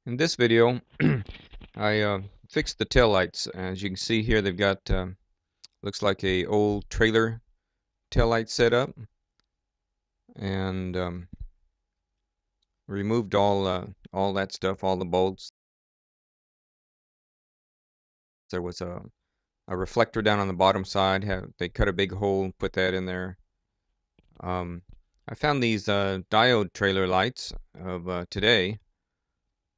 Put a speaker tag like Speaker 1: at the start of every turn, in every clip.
Speaker 1: In this video, I fixed the tail lights. As you can see here, they've got looks like a old trailer tail light setup, and removed all that stuff, all the bolts. There was a reflector down on the bottom side. They cut a big hole, put that in there. Um, I found these diode trailer lights of today,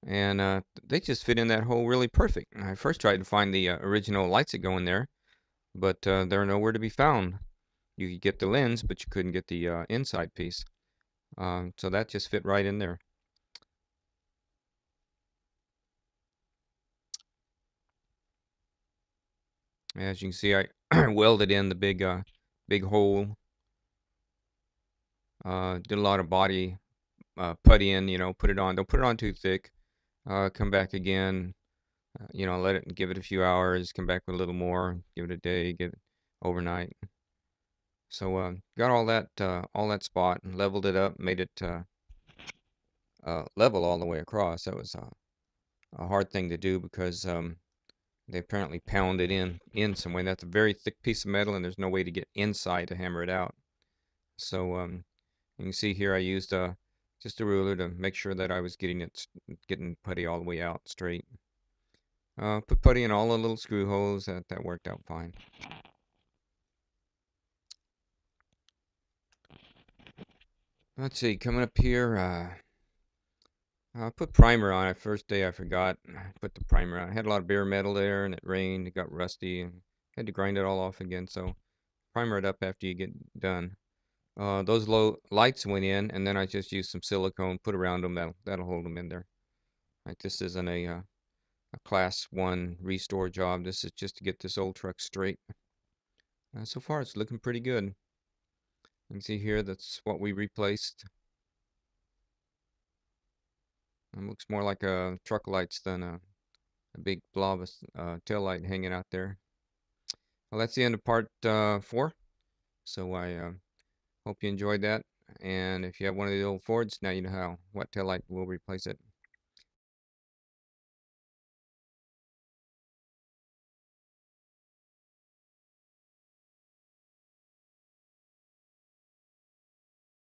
Speaker 1: and they just fit in that hole really perfect. I first tried to find the original lights that go in there, but they're nowhere to be found. You could get the lens, but you couldn't get the inside piece. So that just fit right in there. As you can see, I welded in the big hole. Did a lot of body putty in, put it on. Don't put it on too thick. Come back again, let it give it a few hours. Come back with a little more. Give it a day. Give it overnight. So got all that spot and leveled it up, made it level all the way across. That was a hard thing to do because they apparently pound it in some way. That's a very thick piece of metal, and there's no way to get inside to hammer it out. So you can see here I used just a ruler to make sure that I was getting putty all the way out straight. Put putty in all the little screw holes. That worked out fine. Let's see, coming up here, I put primer on it. First day I forgot. I put the primer on. I had a lot of bare metal there, and it rained. It got rusty, and had to grind it all off again. So primer it up after you get done. Those low lights went in, and then I just used some silicone, put around them. That'll hold them in there. Like this isn't a class 1 restore job. This is just to get this old truck straight. So far, it's looking pretty good. You can see here that's what we replaced. It looks more like a truck lights than a big blob of tail light hanging out there. Well, that's the end of part 4. So I hope you enjoyed that. And if you have one of the old Fords, now you know what tail light will replace it.